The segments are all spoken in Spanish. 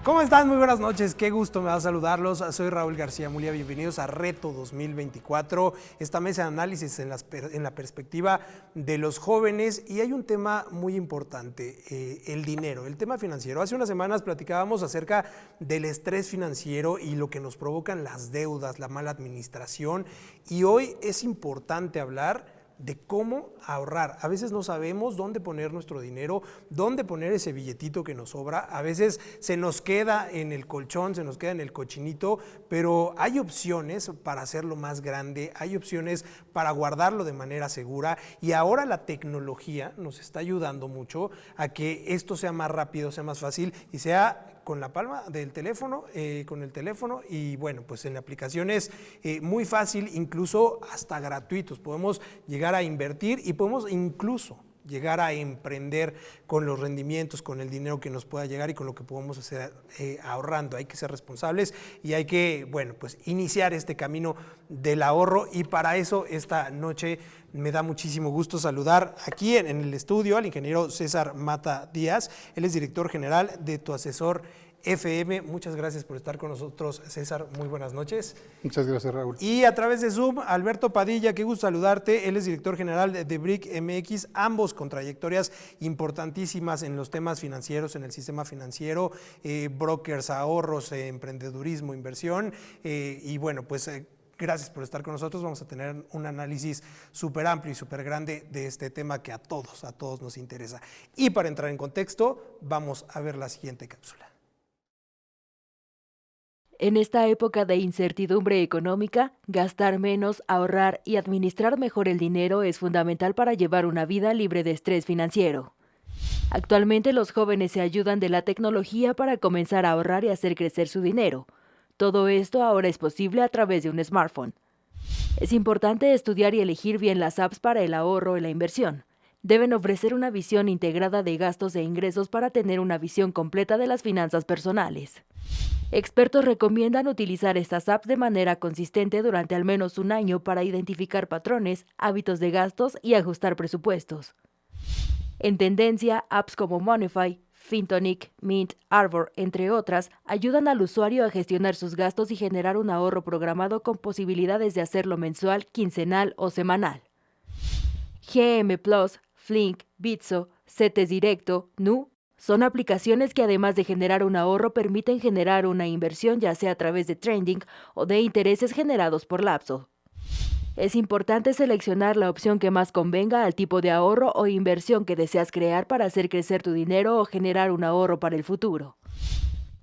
¿Cómo están? Muy buenas noches, qué gusto me da saludarlos. Soy Raúl García Mulia, bienvenidos a Reto 2024, esta mesa de análisis en la perspectiva de los jóvenes. Y hay un tema muy importante, el dinero, el tema financiero. Hace unas semanas platicábamos acerca del estrés financiero y lo que nos provocan las deudas, la mala administración. Y hoy es importante hablar de cómo ahorrar. A veces no sabemos dónde poner nuestro dinero, dónde poner ese billetito que nos sobra. A veces se nos queda en el colchón, se nos queda en el cochinito, pero hay opciones para hacerlo más grande, hay opciones para guardarlo de manera segura, y ahora la tecnología nos está ayudando mucho a que esto sea más rápido, sea más fácil y sea con la palma del teléfono, con el teléfono, y bueno, pues en aplicaciones muy fácil, incluso hasta gratuitos. Podemos llegar a invertir y podemos incluso llegar a emprender con los rendimientos, con el dinero que nos pueda llegar y con lo que podemos hacer ahorrando. Hay que ser responsables y hay que, bueno, pues iniciar este camino del ahorro, y para eso esta noche me da muchísimo gusto saludar aquí en el estudio al ingeniero César Mata Díaz. Él es director general de Tu Asesor FM. Muchas gracias por estar con nosotros, César. Muy buenas noches. Muchas gracias, Raúl. Y a través de Zoom, Alberto Padilla, qué gusto saludarte. Él es director general de BRIC MX, ambos con trayectorias importantísimas en los temas financieros, en el sistema financiero, brokers, ahorros, emprendedurismo, inversión. Y bueno, pues gracias por estar con nosotros. Vamos a tener un análisis súper amplio y súper grande de este tema que a todos nos interesa. Y para entrar en contexto, vamos a ver la siguiente cápsula. En esta época de incertidumbre económica, gastar menos, ahorrar y administrar mejor el dinero es fundamental para llevar una vida libre de estrés financiero. Actualmente los jóvenes se ayudan de la tecnología para comenzar a ahorrar y hacer crecer su dinero. Todo esto ahora es posible a través de un smartphone. Es importante estudiar y elegir bien las apps para el ahorro y la inversión. Deben ofrecer una visión integrada de gastos e ingresos para tener una visión completa de las finanzas personales. Expertos recomiendan utilizar estas apps de manera consistente durante al menos un año para identificar patrones, hábitos de gastos y ajustar presupuestos. En tendencia, apps como Moneyfy, Fintonic, Mint, Arbor, entre otras, ayudan al usuario a gestionar sus gastos y generar un ahorro programado con posibilidades de hacerlo mensual, quincenal o semanal. GM Plus, Flink, Bitso, CETES Directo, Nu son aplicaciones que, además de generar un ahorro, permiten generar una inversión, ya sea a través de trading o de intereses generados por lapso. Es importante seleccionar la opción que más convenga al tipo de ahorro o inversión que deseas crear para hacer crecer tu dinero o generar un ahorro para el futuro.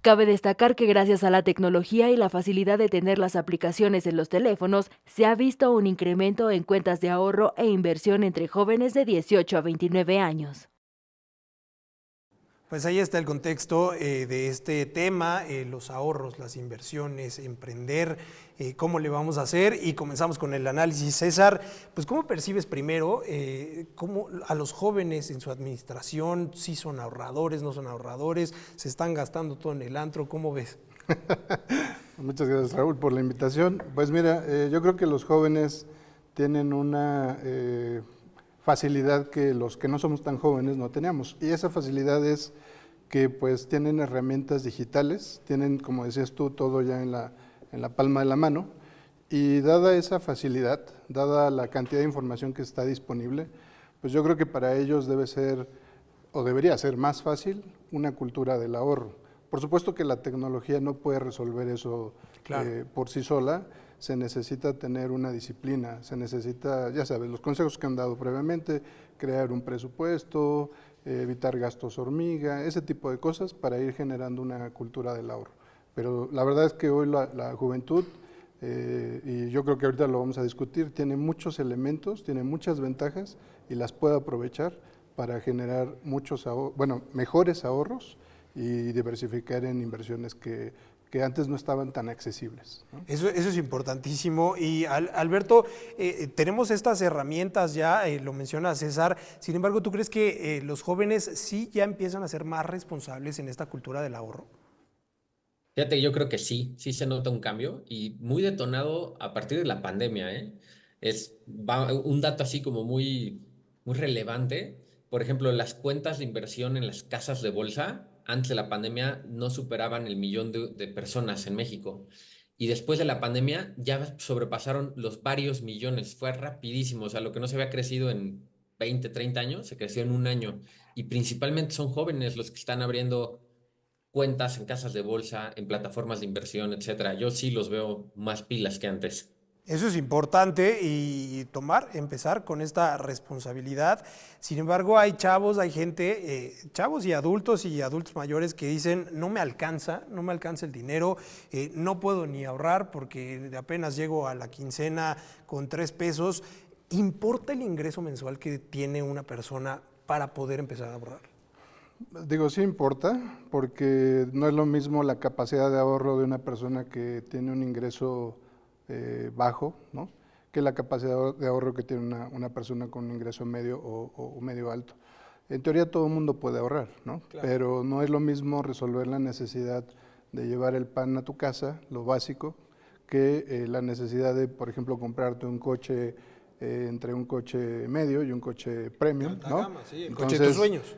Cabe destacar que gracias a la tecnología y la facilidad de tener las aplicaciones en los teléfonos, se ha visto un incremento en cuentas de ahorro e inversión entre jóvenes de 18 a 29 años. Pues ahí está el contexto de este tema, los ahorros, las inversiones, emprender, cómo le vamos a hacer, y comenzamos con el análisis. César, pues ¿cómo percibes primero cómo a los jóvenes en su administración? ¿Sí son ahorradores, no son ahorradores? ¿Se están gastando todo en el antro? ¿Cómo ves? Muchas gracias, Raúl, por la invitación. Pues mira, yo creo que los jóvenes tienen una facilidad que los que no somos tan jóvenes no teníamos, y esa facilidad es que pues tienen herramientas digitales, tienen, como decías tú, todo ya en la palma de la mano, y dada esa facilidad, dada la cantidad de información que está disponible, pues yo creo que para ellos debe ser, o debería ser más fácil, una cultura del ahorro. Por supuesto que la tecnología no puede resolver eso claro. Por sí sola. Se necesita tener una disciplina, se necesita, ya sabes, los consejos que han dado previamente, crear un presupuesto, evitar gastos hormiga, ese tipo de cosas para ir generando una cultura del ahorro. Pero la verdad es que hoy la juventud, y yo creo que ahorita lo vamos a discutir, tiene muchos elementos, tiene muchas ventajas y las puede aprovechar para generar mejores ahorros y diversificar en inversiones que antes no estaban tan accesibles, ¿no? Eso es importantísimo. Y Alberto, tenemos estas herramientas ya, lo menciona César. Sin embargo, ¿tú crees que los jóvenes sí ya empiezan a ser más responsables en esta cultura del ahorro? Fíjate, yo creo que sí se nota un cambio, y muy detonado a partir de la pandemia, ¿eh? Un dato así como muy relevante. Por ejemplo, las cuentas de inversión en las casas de bolsa antes de la pandemia no superaban el millón de personas en México. Y después de la pandemia ya sobrepasaron los varios millones. Fue rapidísimo. O sea, lo que no se había crecido en 20, 30 años, se creció en un año. Y principalmente son jóvenes los que están abriendo cuentas en casas de bolsa, en plataformas de inversión, etcétera. Yo sí los veo más pilas que antes. Eso es importante y empezar con esta responsabilidad. Sin embargo, hay chavos, hay gente, chavos y adultos mayores que dicen, no me alcanza el dinero, no puedo ni ahorrar porque apenas llego a la quincena con 3 pesos. ¿Importa el ingreso mensual que tiene una persona para poder empezar a ahorrar? Digo, sí importa, porque no es lo mismo la capacidad de ahorro de una persona que tiene un ingreso bajo, ¿no?, que la capacidad de ahorro que tiene una persona con un ingreso medio o medio alto. En teoría todo el mundo puede ahorrar, ¿no? Claro. Pero no es lo mismo resolver la necesidad de llevar el pan a tu casa, lo básico, que la necesidad de, por ejemplo, comprarte un coche, entre un coche medio y un coche premium, Alta ¿no? gama, sí, el Entonces, coche de tus sueños.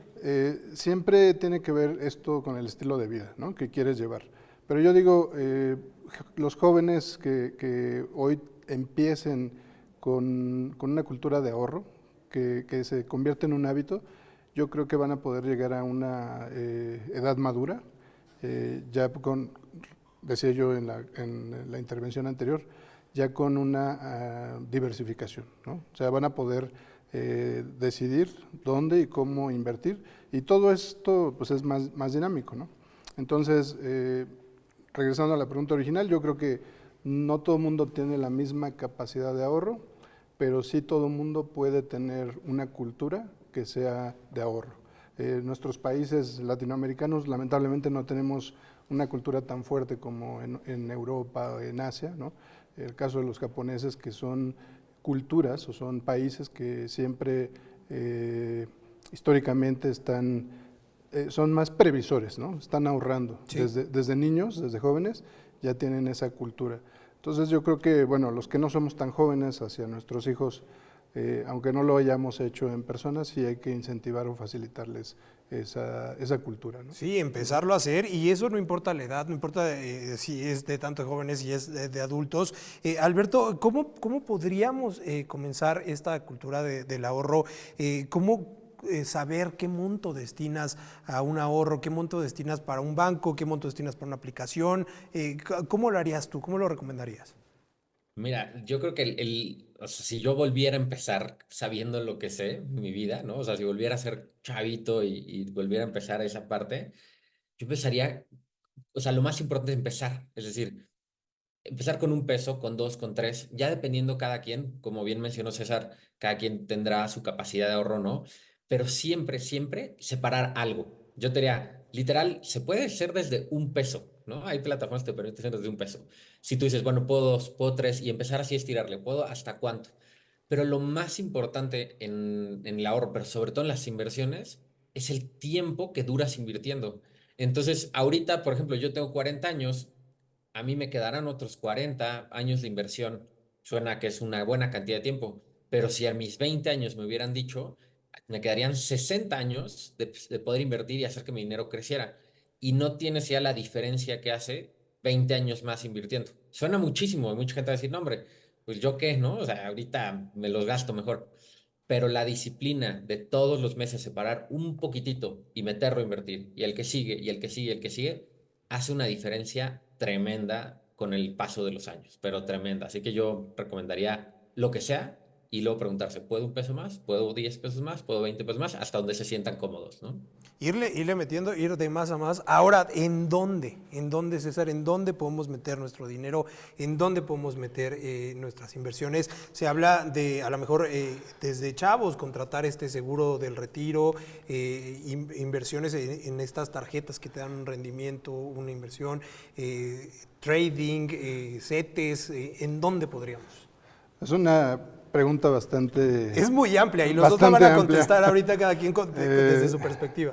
Siempre tiene que ver esto con el estilo de vida, ¿no?, que quieres llevar. Pero yo digo, los jóvenes que hoy empiecen con una cultura de ahorro, que se convierte en un hábito, yo creo que van a poder llegar a una edad madura, ya decía yo en la intervención anterior, ya con una diversificación, ¿no? O sea, van a poder decidir dónde y cómo invertir, y todo esto pues es más dinámico, ¿no? Entonces, regresando a la pregunta original, yo creo que no todo el mundo tiene la misma capacidad de ahorro, pero sí todo el mundo puede tener una cultura que sea de ahorro. Nuestros países latinoamericanos lamentablemente no tenemos una cultura tan fuerte como en Europa o en Asia, ¿no? El caso de los japoneses, que son culturas o son países que siempre históricamente son más previsores, ¿no? Están ahorrando. Sí. Desde niños, desde jóvenes, ya tienen esa cultura. Entonces yo creo que, bueno, los que no somos tan jóvenes, hacia nuestros hijos, aunque no lo hayamos hecho en persona, sí hay que incentivar o facilitarles esa cultura, ¿no? Sí, empezarlo a hacer, y eso no importa la edad, no importa si es de tantos jóvenes, si es de adultos. Alberto, ¿cómo podríamos comenzar esta cultura del ahorro? ¿Cómo saber qué monto destinas a un ahorro, qué monto destinas para un banco, qué monto destinas para una aplicación? ¿Cómo lo harías tú? ¿Cómo lo recomendarías? Mira, yo creo que o sea, si yo volviera a empezar sabiendo lo que sé, mi vida, ¿no? O sea, si volviera a ser chavito y volviera a empezar esa parte, yo empezaría, o sea, lo más importante es empezar, es decir, empezar con 1 peso, con 2, con 3, ya dependiendo cada quien, como bien mencionó César, cada quien tendrá su capacidad de ahorro, ¿no? Pero siempre, siempre separar algo. Yo te diría, literal, se puede hacer desde 1 peso, ¿no? Hay plataformas que te permiten hacer desde 1 peso. Si tú dices, bueno, puedo 2, puedo 3, y empezar así a estirarle, ¿puedo hasta cuánto? Pero lo más importante en el ahorro, pero sobre todo en las inversiones, es el tiempo que duras invirtiendo. Entonces, ahorita, por ejemplo, yo tengo 40 años, a mí me quedarán otros 40 años de inversión. Suena que es una buena cantidad de tiempo, pero si a mis 20 años me hubieran dicho, me quedarían 60 años de poder invertir y hacer que mi dinero creciera. Y no tienes ya la diferencia que hace 20 años más invirtiendo. Suena muchísimo, y mucha gente va a decir, no, hombre, pues yo qué, ¿no? O sea, ahorita me los gasto mejor. Pero la disciplina de todos los meses separar un poquitito y meterlo a invertir, y el que sigue, y el que sigue, y el que sigue, hace una diferencia tremenda con el paso de los años, pero tremenda. Así que yo recomendaría lo que sea y luego preguntarse, ¿puedo 1 peso más? ¿Puedo 10 pesos más? ¿Puedo 20 pesos más? Hasta donde se sientan cómodos, ¿no? Irle metiendo, ir de más a más. Ahora, ¿en dónde? ¿En dónde, César? ¿En dónde podemos meter nuestro dinero? ¿En dónde podemos meter nuestras inversiones? Se habla de, a lo mejor, desde chavos, contratar este seguro del retiro, inversiones en estas tarjetas que te dan un rendimiento, una inversión, trading, CETES. ¿En dónde podríamos? Es una pregunta bastante... Es muy amplia, y los dos la van a contestar ahorita cada quien desde su perspectiva.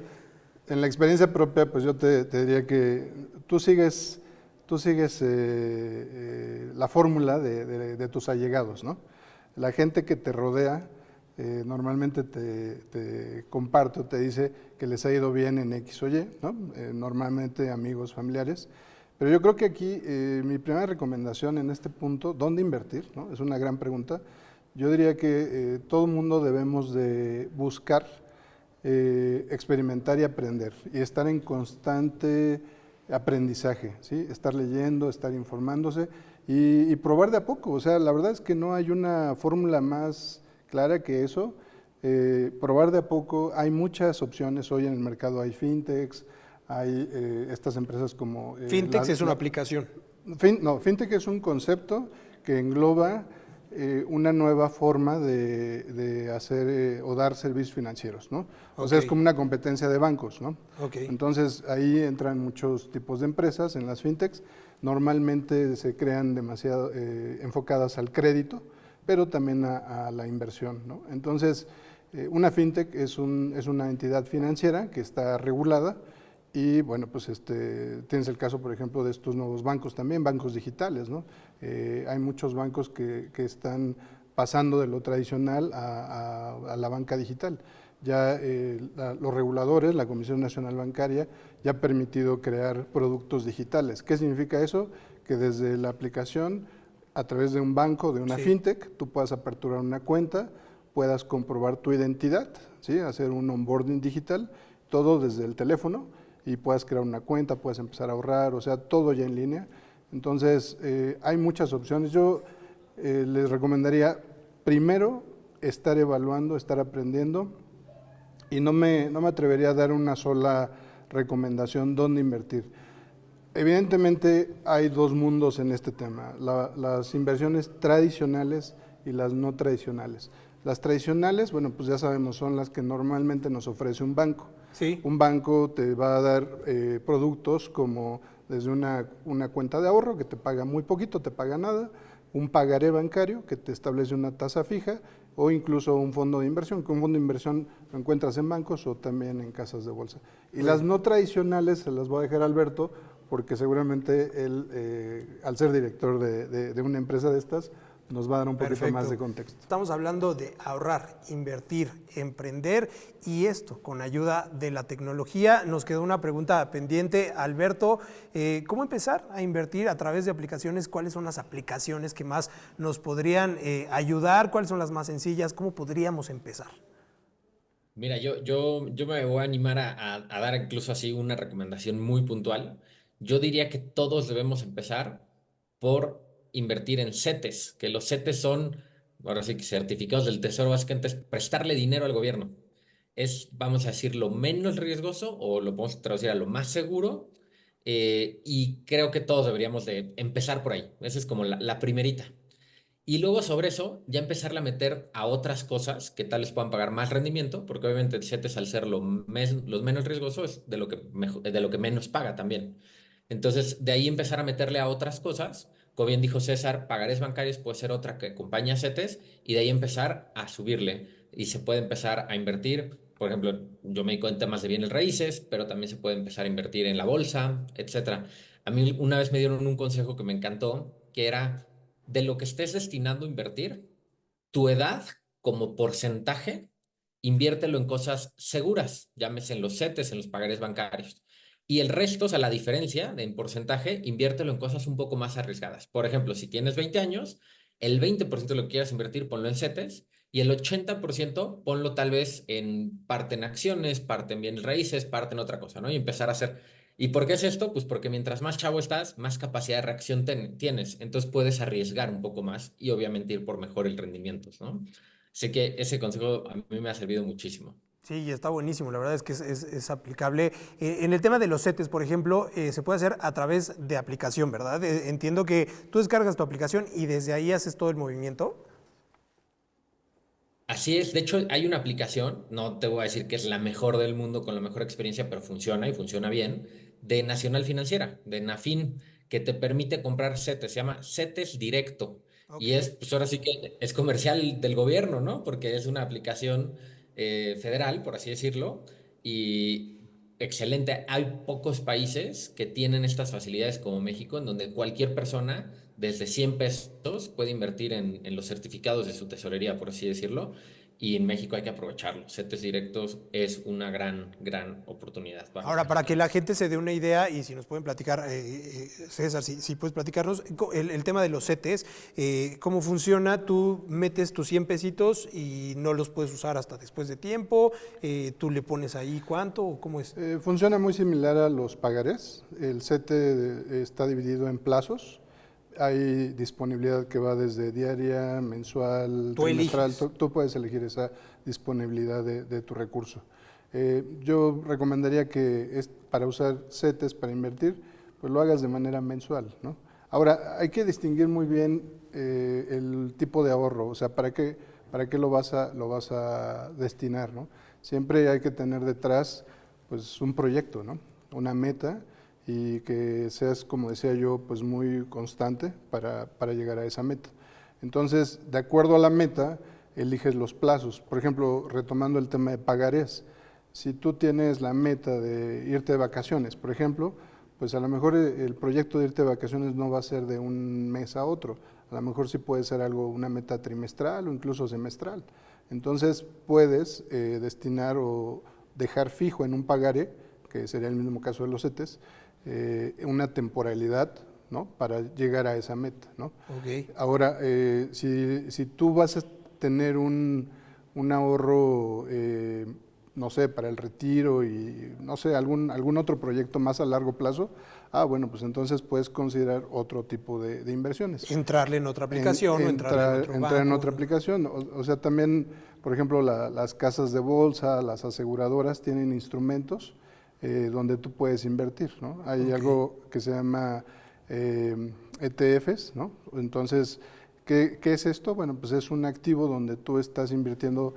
En la experiencia propia, pues yo te diría que tú sigues la fórmula de tus allegados, ¿no? La gente que te rodea normalmente te comparto, te dice que les ha ido bien en X o Y, ¿no? Normalmente amigos, familiares. Pero yo creo que aquí mi primera recomendación en este punto, ¿dónde invertir? ¿No? Es una gran pregunta. Yo diría que todo el mundo debemos de buscar experimentar y aprender y estar en constante aprendizaje, ¿sí? Estar leyendo, estar informándose y probar de a poco. O sea, la verdad es que no hay una fórmula más clara que eso. Probar de a poco, hay muchas opciones hoy en el mercado, hay fintechs, hay estas empresas como... Fintech es una aplicación. Fintech es un concepto que engloba una nueva forma de hacer o dar servicios financieros, ¿no? O sea, es como una competencia de bancos, ¿no? Entonces, ahí entran muchos tipos de empresas en las fintechs. Normalmente se crean demasiado enfocadas al crédito, pero también a la inversión, ¿no? Entonces, una fintech es una entidad financiera que está regulada. Y bueno, pues tienes el caso, por ejemplo, de estos nuevos bancos también, bancos digitales, ¿no? Hay muchos bancos que están pasando de lo tradicional a la banca digital. Ya los reguladores, la Comisión Nacional Bancaria, ya ha permitido crear productos digitales. ¿Qué significa eso? Que desde la aplicación, a través de un banco, de una fintech, tú puedas aperturar una cuenta, puedas comprobar tu identidad, ¿sí? Hacer un onboarding digital, todo desde el teléfono, y puedas crear una cuenta, puedes empezar a ahorrar, o sea, todo ya en línea. Entonces, hay muchas opciones. Yo les recomendaría, primero, estar evaluando, estar aprendiendo, y no me atrevería a dar una sola recomendación dónde invertir. Evidentemente, hay dos mundos en este tema, las inversiones tradicionales y las no tradicionales. Las tradicionales, bueno, pues ya sabemos, son las que normalmente nos ofrece un banco. Sí. Un banco te va a dar productos como desde una cuenta de ahorro que te paga muy poquito, te paga nada, un pagaré bancario que te establece una tasa fija o incluso un fondo de inversión, que un fondo de inversión lo encuentras en bancos o también en casas de bolsa. Y las no tradicionales se las voy a dejar a Alberto porque seguramente él, al ser director de una empresa de estas, nos va a dar un poquito más de contexto. Estamos hablando de ahorrar, invertir, emprender y esto con ayuda de la tecnología. Nos quedó una pregunta pendiente, Alberto. ¿Cómo empezar a invertir a través de aplicaciones? ¿Cuáles son las aplicaciones que más nos podrían ayudar? ¿Cuáles son las más sencillas? ¿Cómo podríamos empezar? Mira, yo me voy a animar a dar incluso así una recomendación muy puntual. Yo diría que todos debemos empezar por invertir en CETES, que los CETES son, ahora sí que certificados del Tesoro, básicamente es prestarle dinero al gobierno. Es, vamos a decir, lo menos riesgoso o lo podemos traducir a lo más seguro, y creo que todos deberíamos de empezar por ahí. Esa es como la primerita. Y luego sobre eso, ya empezarle a meter a otras cosas que tal les puedan pagar más rendimiento, porque obviamente el CETES al ser los menos riesgosos es de lo que menos paga también. Entonces, de ahí empezar a meterle a otras cosas. Como bien dijo César, pagarés bancarios puede ser otra que acompaña a CETES y de ahí empezar a subirle. Y se puede empezar a invertir, por ejemplo, yo me dedico en temas de bienes raíces, pero también se puede empezar a invertir en la bolsa, etcétera. A mí una vez me dieron un consejo que me encantó, que era de lo que estés destinando a invertir, tu edad como porcentaje, inviértelo en cosas seguras, llámese en los CETES, en los pagarés bancarios. Y el resto, o sea, la diferencia en porcentaje, inviértelo en cosas un poco más arriesgadas. Por ejemplo, si tienes 20 años, el 20% de lo que quieras invertir, ponlo en CETES y el 80% ponlo tal vez en parte en acciones, parte en bienes raíces, parte en otra cosa, ¿no? Y empezar a hacer. ¿Y por qué es esto? Pues porque mientras más chavo estás, más capacidad de reacción tienes. Entonces puedes arriesgar un poco más y obviamente ir por mejor el rendimiento, ¿no? Sé que ese consejo a mí me ha servido muchísimo. Sí, y está buenísimo, la verdad es que es aplicable. En el tema de los CETES, por ejemplo, se puede hacer a través de aplicación, ¿verdad? Entiendo que tú descargas tu aplicación y desde ahí haces todo el movimiento. Así es, de hecho hay una aplicación, no te voy a decir que es la mejor del mundo con la mejor experiencia, pero funciona y funciona bien, de Nacional Financiera, de Nafin, que te permite comprar CETES, se llama CETES Directo. Ok. Y es, pues ahora sí que es comercial del gobierno, ¿no? Porque es una aplicación federal, por así decirlo, y excelente. Hay pocos países que tienen estas facilidades como México, en donde cualquier persona desde 100 pesos puede invertir en los certificados de su tesorería, por así decirlo. y en México hay que aprovecharlo. CETES directos es una gran oportunidad. Vamos Ahora, a para que explotar. la gente se dé una idea, y si nos pueden platicar, César, si puedes platicarnos, el tema de los CETES, cómo funciona, tú metes tus 100 pesitos y no los puedes usar hasta después de tiempo, tú le pones ahí cuánto, o cómo es. Funciona muy similar a los pagarés. El CETE está dividido en plazos. Hay disponibilidad que va desde diaria, mensual, Tú trimestral. eliges. Tú puedes elegir esa disponibilidad de tu recurso. Yo recomendaría que para usar CETES para invertir, pues lo hagas de manera mensual, ¿no? Ahora, hay que distinguir muy bien el tipo de ahorro, o sea, para qué lo vas a destinar, ¿no? Siempre hay que tener detrás, pues, un proyecto, ¿no? Una meta, y que seas, como decía yo, pues muy constante para llegar a esa meta. Entonces, de acuerdo a la meta, eliges los plazos. Por ejemplo, retomando el tema de pagarés, si tú tienes la meta de irte de vacaciones, por ejemplo, pues a lo mejor el proyecto de irte de vacaciones no va a ser de un mes a otro, a lo mejor sí puede ser algo, una meta trimestral o incluso semestral. Entonces puedes destinar o dejar fijo en un pagaré, que sería el mismo caso de los CETES, una temporalidad, ¿no? Para llegar a esa meta, ¿no? Ok. Ahora, si tú vas a tener un ahorro, no sé, para el retiro y no sé, algún otro proyecto más a largo plazo, bueno, pues entonces puedes considerar otro tipo de inversiones. Entrarle en otra aplicación o entrarle en otro Entrar en banco. otra aplicación. O sea, también, por ejemplo, las casas de bolsa, las aseguradoras tienen instrumentos donde tú puedes invertir, ¿no? Hay Ok. algo que se llama ETFs, ¿no? Entonces, ¿qué es esto? Bueno, pues es un activo donde tú estás invirtiendo,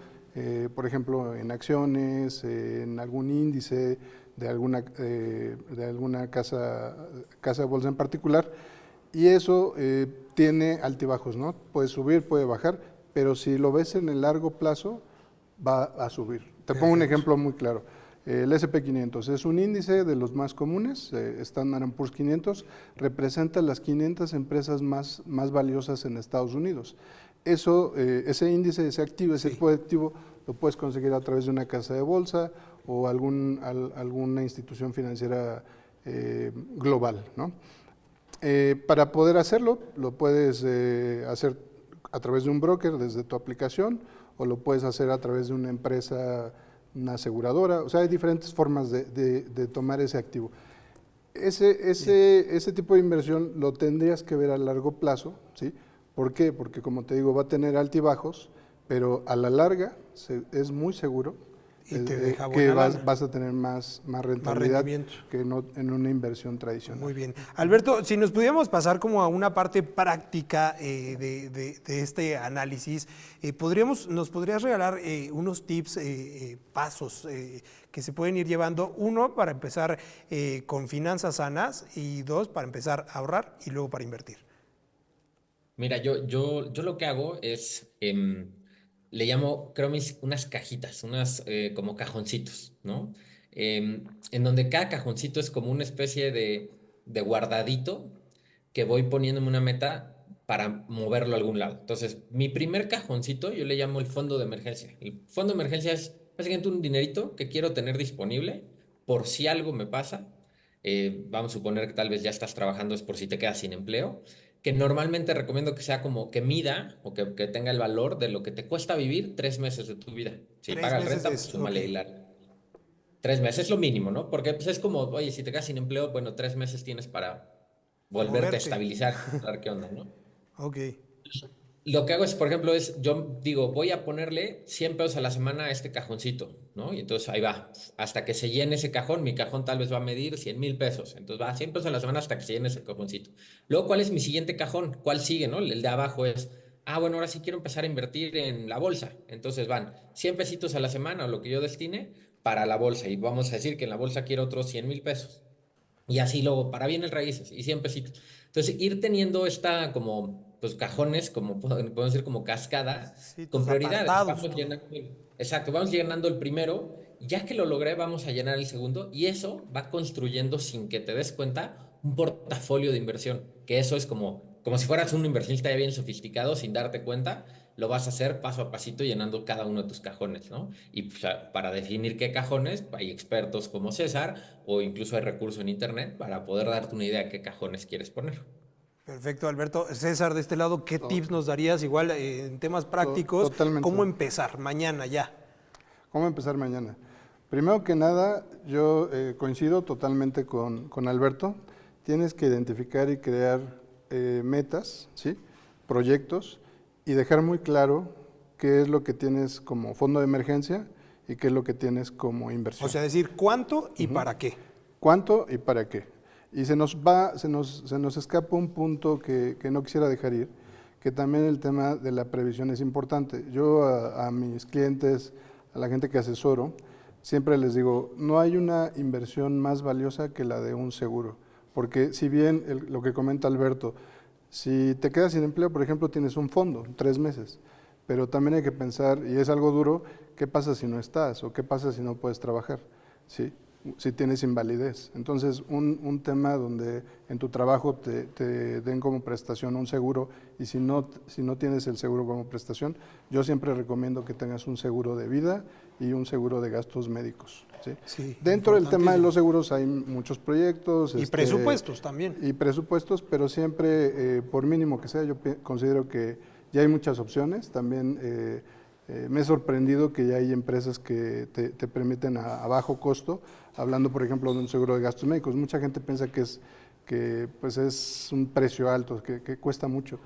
por ejemplo, en acciones, en algún índice de alguna casa de bolsa en particular, y eso tiene altibajos, ¿no? Puede subir, puede bajar, pero si lo ves en el largo plazo, va a subir. Te pongo un Perfecto. ejemplo muy claro. El SP500 es un índice de los más comunes, Standard & Poor's 500, representa las 500 empresas más valiosas en Estados Unidos. Ese índice, ese activo, ese tipo de activo, lo puedes conseguir a través de una casa de bolsa o alguna institución financiera global, ¿no? Para poder hacerlo, lo puedes hacer a través de un broker desde tu aplicación, o lo puedes hacer a través de una empresa, una aseguradora. O sea, hay diferentes formas de tomar ese activo. Ese tipo de inversión lo tendrías que ver a largo plazo, ¿sí? ¿Por qué? Porque, como te digo, va a tener altibajos, pero a la larga es muy seguro Y te deja que buena lana. vas a tener más rentabilidad rendimiento. que en una inversión tradicional. Muy bien. Alberto, si nos pudiéramos pasar como a una parte práctica de este análisis, ¿nos podrías regalar unos tips, pasos que se pueden ir llevando? Uno, para empezar con finanzas sanas, y dos, para empezar a ahorrar y luego para invertir. Mira, yo lo que hago es, le llamo, creo, unas cajitas, unas como cajoncitos, ¿no? En donde cada cajoncito es como una especie de guardadito que voy poniéndome una meta para moverlo a algún lado. Entonces, mi primer cajoncito yo le llamo el fondo de emergencia. El fondo de emergencia es básicamente un dinerito que quiero tener disponible por si algo me pasa. Vamos a suponer que tal vez ya estás trabajando, es por si te quedas sin empleo, que normalmente recomiendo que sea como que mida o que tenga el valor de lo que te cuesta vivir 3 meses de tu vida. Si Tres pagas meses renta, pues es, ok. súmale 3 meses es lo mínimo, ¿no? Porque pues, es como, oye, si te quedas sin empleo, bueno, 3 meses tienes para volverte a Moverte. estabilizar, ver qué onda, ¿no? Ok. Lo que hago es, por ejemplo, yo digo, voy a ponerle 100 pesos a la semana a este cajoncito, ¿no? Y entonces ahí va, hasta que se llene ese cajón, mi cajón tal vez va a medir 100,000 pesos, entonces va 100 pesos a la semana hasta que se llene ese cajoncito. Luego, ¿cuál es mi siguiente cajón? ¿Cuál sigue, no? El de abajo es, bueno, ahora sí quiero empezar a invertir en la bolsa. Entonces van 100 pesitos a la semana o lo que yo destine para la bolsa, y vamos a decir que en la bolsa quiero otros 100,000 pesos. Y así luego, para bienes raíces, y 100 pesitos. Entonces, ir teniendo esta como, pues cajones, como podemos decir, como cascada, Sí, con tus prioridades. apartados, Vamos llenando, exacto, vamos llenando el primero, ya que lo logré, vamos a llenar el segundo, y eso va construyendo, sin que te des cuenta, un portafolio de inversión, que eso es como si fueras un inversionista ya bien sofisticado, sin darte cuenta, lo vas a hacer paso a pasito llenando cada uno de tus cajones, ¿no? Y pues, para definir qué cajones, hay expertos como César o incluso hay recursos en internet para poder darte una idea de qué cajones quieres poner. Perfecto, Alberto. César, de este lado, ¿qué tips nos darías igual en temas prácticos? Totalmente. ¿Cómo empezar mañana ya? ¿Cómo empezar mañana? Primero que nada, yo coincido totalmente con Alberto. Tienes que identificar y crear metas, ¿sí? Proyectos, y dejar muy claro qué es lo que tienes como fondo de emergencia y qué es lo que tienes como inversión. O sea, decir cuánto y para qué. ¿Cuánto y para qué? Y se nos escapa un punto que no quisiera dejar ir, que también el tema de la previsión es importante. Yo a mis clientes, a la gente que asesoro, siempre les digo, no hay una inversión más valiosa que la de un seguro. Porque si bien lo que comenta Alberto, si te quedas sin empleo, por ejemplo, tienes un fondo, 3 meses, pero también hay que pensar, y es algo duro, ¿qué pasa si no estás? ¿O qué pasa si no puedes trabajar? ¿Sí? Si tienes invalidez. Entonces, un tema donde en tu trabajo te den como prestación un seguro, y si no tienes el seguro como prestación, yo siempre recomiendo que tengas un seguro de vida y un seguro de gastos médicos. ¿Sí? Sí, Dentro del tema de los seguros hay muchos proyectos. Y presupuestos también. Y presupuestos, pero siempre, por mínimo que sea, yo considero que ya hay muchas opciones. También me he sorprendido que ya hay empresas que te permiten a bajo costo, hablando por ejemplo de un seguro de gastos médicos. Mucha gente piensa que pues es un precio alto, que cuesta mucho,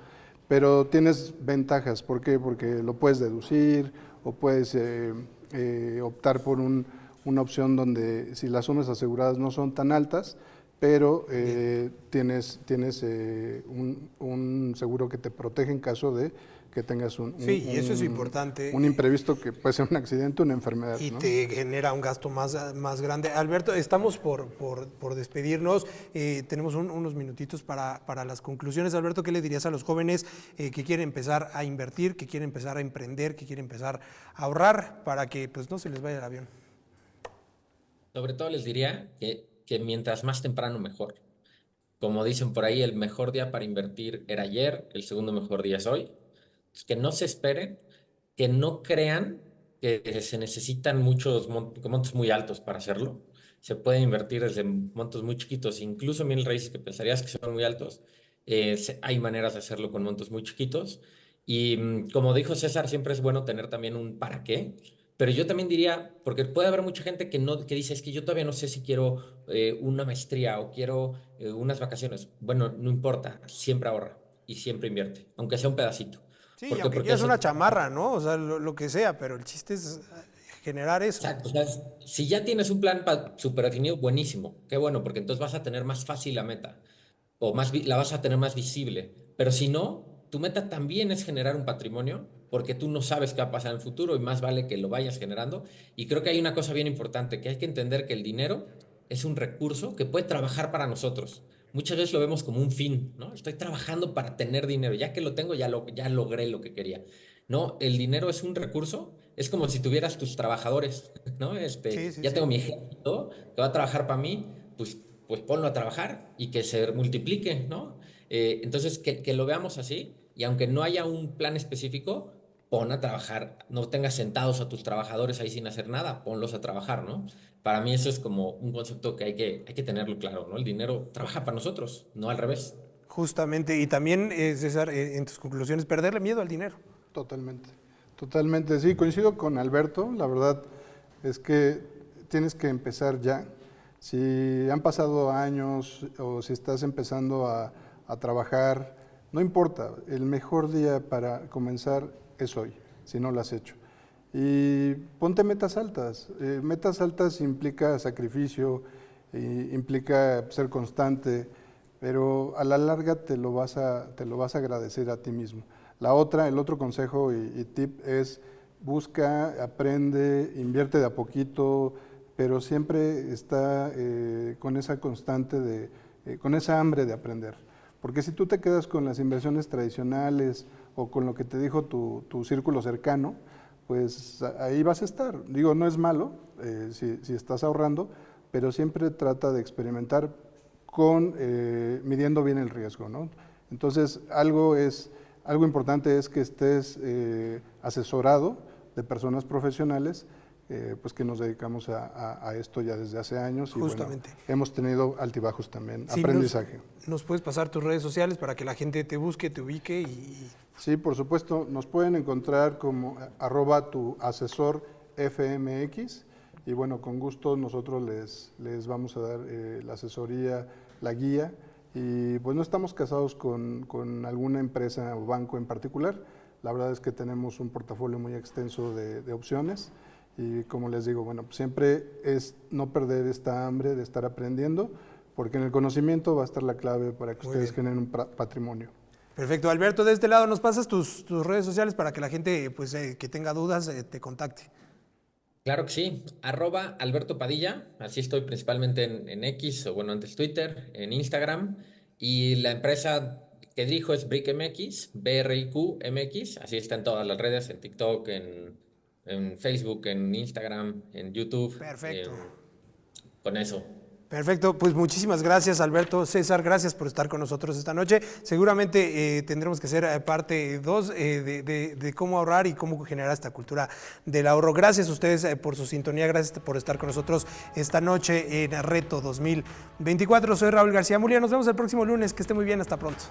pero tienes ventajas. ¿Por qué? Porque lo puedes deducir o puedes optar por una opción donde si las sumas aseguradas no son tan altas, pero tienes un seguro que te protege en caso de que tengas Sí, y eso es importante. un imprevisto que puede ser un accidente, una enfermedad. Y ¿no? te genera un gasto más grande. Alberto, estamos por despedirnos. Tenemos unos minutitos para las conclusiones. Alberto, ¿qué le dirías a los jóvenes que quieren empezar a invertir, que quieren empezar a emprender, que quieren empezar a ahorrar para que pues, no se les vaya el avión? Sobre todo les diría que mientras más temprano mejor. Como dicen por ahí, el mejor día para invertir era ayer, el segundo mejor día es hoy. Que no se esperen, que no crean que se necesitan muchos montos muy altos para hacerlo. Se puede invertir desde montos muy chiquitos, incluso en raíces que pensarías que son muy altos. Hay maneras de hacerlo con montos muy chiquitos. Y como dijo César, siempre es bueno tener también un para qué. Pero yo también diría, porque puede haber mucha gente que dice, es que yo todavía no sé si quiero una maestría o quiero unas vacaciones. Bueno, no importa, siempre ahorra y siempre invierte, aunque sea un pedacito. Sí, ¿Por y qué? aunque Porque quieras eso, una chamarra, ¿no? O sea, lo que sea, pero el chiste es generar eso. exacto, o sea, si ya tienes un plan súper definido, buenísimo, qué bueno, porque entonces vas a tener más fácil la meta, o la vas a tener más visible. Pero si no, tu meta también es generar un patrimonio, porque tú no sabes qué va a pasar en el futuro y más vale que lo vayas generando. Y creo que hay una cosa bien importante, que hay que entender que el dinero es un recurso que puede trabajar para nosotros. Muchas veces lo vemos como un fin, ¿no? Estoy trabajando para tener dinero, ya que lo tengo, ya logré lo que quería. No, el dinero es un recurso, es como si tuvieras tus trabajadores, ¿no? Sí, sí, Ya sí. tengo mi ejército que va a trabajar para mí, pues ponlo a trabajar y que se multiplique, ¿no? Entonces, que lo veamos así y aunque no haya un plan específico, pon a trabajar, no tengas sentados a tus trabajadores ahí sin hacer nada, ponlos a trabajar, ¿no? Para mí eso es como un concepto que hay que tenerlo claro, ¿no? El dinero trabaja para nosotros, no al revés. Justamente. Y también, César, en tus conclusiones, perderle miedo al dinero. Totalmente, totalmente. Sí, coincido con Alberto. La verdad es que tienes que empezar ya. Si han pasado años o si estás empezando a trabajar, no importa. El mejor día para comenzar es hoy, si no lo has hecho. Y ponte metas altas. Metas altas implica sacrificio, implica ser constante, pero a la larga te lo vas a agradecer a ti mismo. El otro consejo y tip es busca, aprende, invierte de a poquito, pero siempre está con esa constante con esa hambre de aprender. Porque si tú te quedas con las inversiones tradicionales o con lo que te dijo tu círculo cercano, pues ahí vas a estar. Digo, no es malo si estás ahorrando, pero siempre trata de experimentar midiendo bien el riesgo, ¿no? Entonces, algo es algo importante es que estés asesorado de personas profesionales, pues que nos dedicamos a esto ya desde hace años. Y Justamente. bueno, hemos tenido altibajos también, Sí, aprendizaje. nos puedes pasar tus redes sociales para que la gente te busque, te ubique y... Sí, por supuesto, nos pueden encontrar como @tuasesorfmx y bueno, con gusto nosotros les vamos a dar la asesoría, la guía y pues no estamos casados con alguna empresa o banco en particular. La verdad es que tenemos un portafolio muy extenso de opciones y como les digo, bueno, siempre es no perder esta hambre de estar aprendiendo, porque en el conocimiento va a estar la clave para que ustedes generen un patrimonio. Perfecto. Alberto, de este lado, ¿nos pasas tus redes sociales para que la gente pues, que tenga dudas te contacte? Claro que sí, @Alberto Padilla, así estoy principalmente en X, o bueno, antes Twitter, en Instagram, y la empresa que dirijo es BrickMX, BRIQMX, así está en todas las redes, en TikTok, en Facebook, en Instagram, en YouTube, Perfecto. con eso. Perfecto, pues muchísimas gracias Alberto. César, gracias por estar con nosotros esta noche. Seguramente tendremos que hacer parte 2 de cómo ahorrar y cómo generar esta cultura del ahorro. Gracias a ustedes por su sintonía, gracias por estar con nosotros esta noche en Reto 2024. Soy Raúl García Mulia, nos vemos el próximo lunes, que esté muy bien, hasta pronto.